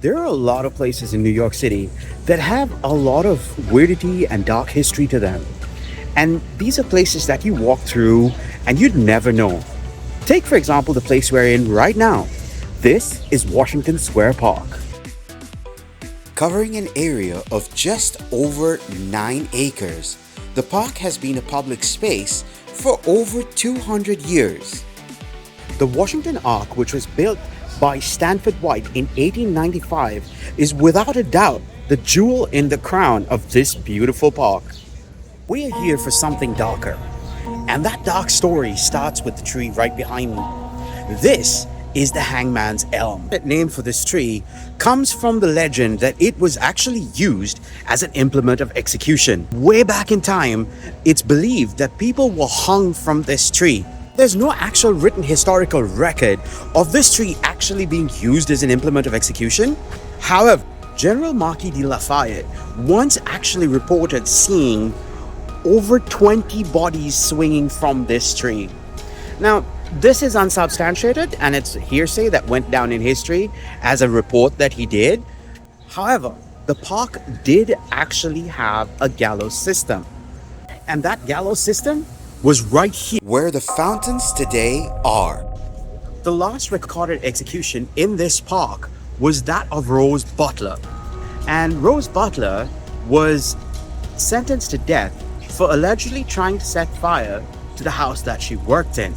There are a lot of places in New York City that have a lot of weirdity and dark history to them. And these are places that you walk through and you'd never know. Take, for example, the place we're in right now. This is Washington Square Park. Covering an area of just over 9 acres, the park has been a public space for over 200 years. The Washington Ark, which was built by Stanford White in 1895, is without a doubt the jewel in the crown of this beautiful park. We are here for something darker, and that dark story starts with the tree right behind me. This is the Hangman's Elm. The name for this tree comes from the legend that it was actually used as an implement of execution. Way back in time, it's believed that people were hung from this tree. There's no actual written historical record of this tree actually being used as an implement of execution. However, General Marquis de Lafayette once actually reported seeing over 20 bodies swinging from this tree. Now, this is unsubstantiated and it's hearsay that went down in history as a report that he did. However, the park did actually have a gallows system. And that gallows system was right here where the fountains today are. The last recorded execution in this park was that of Rose Butler. And Rose Butler was sentenced to death for allegedly trying to set fire to the house that she worked in.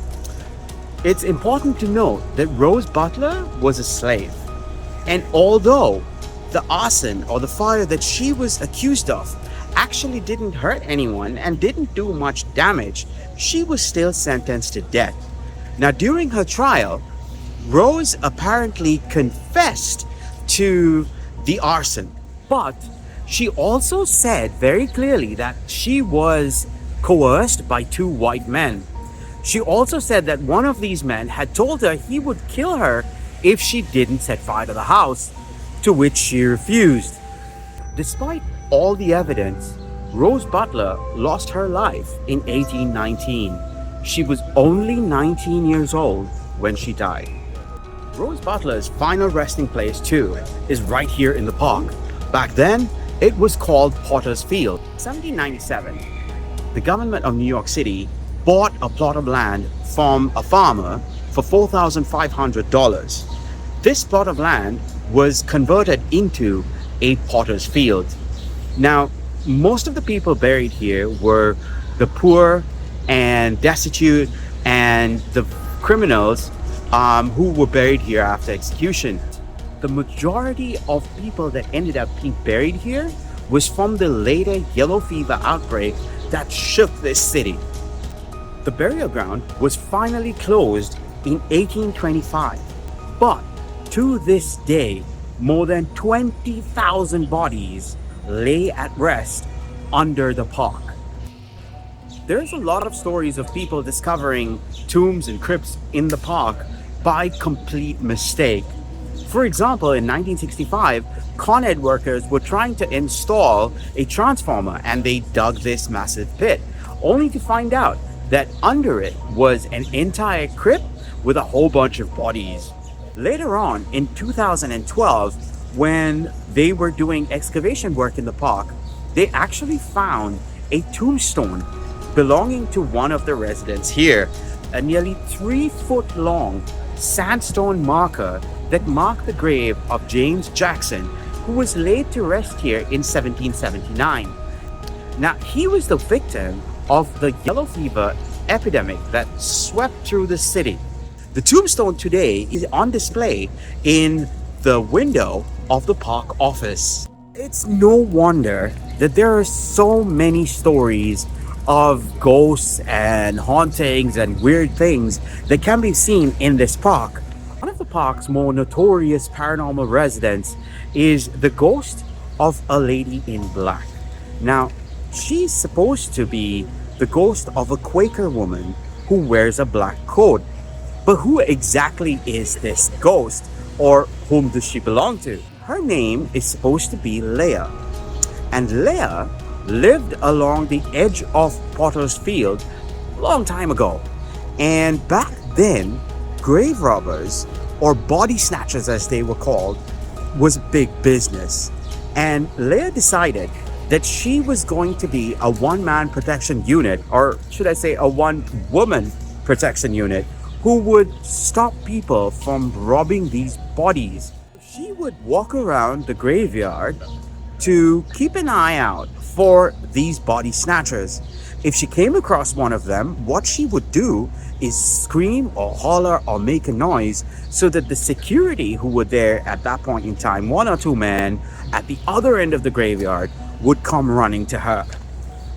It's important to note that Rose Butler was a slave. And although the arson or the fire that she was accused of actually didn't hurt anyone and didn't do much damage, she was still sentenced to death. Now, during her trial, Rose apparently confessed to the arson, but she also said very clearly that she was coerced by 2 white men. She also said that one of these men had told her he would kill her if she didn't set fire to the house, to which she refused. Despite all the evidence, Rose Butler lost her life in 1819. She was only 19 years old when she died. Rose Butler's final resting place too is right here in the park. Back then, it was called Potter's Field. In 1797, the government of New York City bought a plot of land from a farmer for $4,500. This plot of land was converted into a Potter's Field. Now, most of the people buried here were the poor and destitute and the criminals who were buried here after execution. The majority of people that ended up being buried here was from the later yellow fever outbreak that shook this city. The burial ground was finally closed in 1825, but to this day, more than 20,000 bodies lay at rest under the park. There's a lot of stories of people discovering tombs and crypts in the park by complete mistake. For example, in 1965, Con Ed workers were trying to install a transformer and they dug this massive pit, only to find out that under it was an entire crypt with a whole bunch of bodies. Later on, in 2012, when they were doing excavation work in the park, they actually found a tombstone belonging to one of the residents here, a nearly 3-foot long sandstone marker that marked the grave of James Jackson, who was laid to rest here in 1779. Now, he was the victim of the yellow fever epidemic that swept through the city. The tombstone today is on display in the window of the park office. It's no wonder that there are so many stories of ghosts and hauntings and weird things that can be seen in this park. One of the park's more notorious paranormal residents is the ghost of a lady in black. Now, she's supposed to be the ghost of a Quaker woman who wears a black coat. But who exactly is this ghost, or whom does she belong to? Her name is supposed to be Leah. And Leah lived along the edge of Potter's Field a long time ago. And back then, grave robbers, or body snatchers as they were called, was big business. And Leah decided that she was going to be a one-man protection unit, or should I say a one-woman protection unit, who would stop people from robbing these bodies. She would walk around the graveyard to keep an eye out for these body snatchers. If she came across one of them, what she would do is scream or holler or make a noise so that the security who were there at that point in time, one or two men at the other end of the graveyard, would come running to her.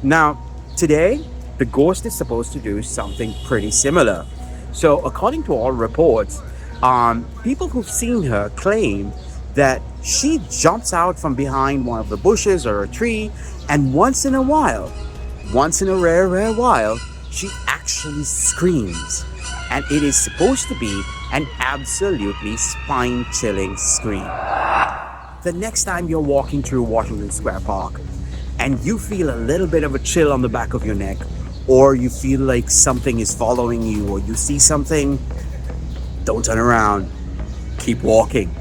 Now, today, the ghost is supposed to do something pretty similar. So, according to all reports, people who've seen her claim that she jumps out from behind one of the bushes or a tree, and once in a while, once in a rare while, she actually screams. And it is supposed to be an absolutely spine-chilling scream. The next time you're walking through Washington Square Park and you feel a little bit of a chill on the back of your neck, or you feel like something is following you, or you see something, don't turn around. Keep walking.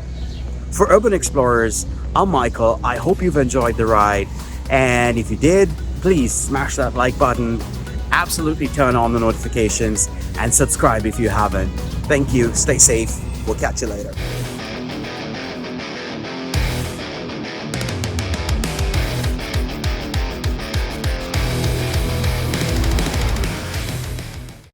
For Urban Explorers, I'm Michael. I hope you've enjoyed the ride. And if you did, please smash that like button, absolutely turn on the notifications, and subscribe if you haven't. Thank you. Stay safe. We'll catch you later.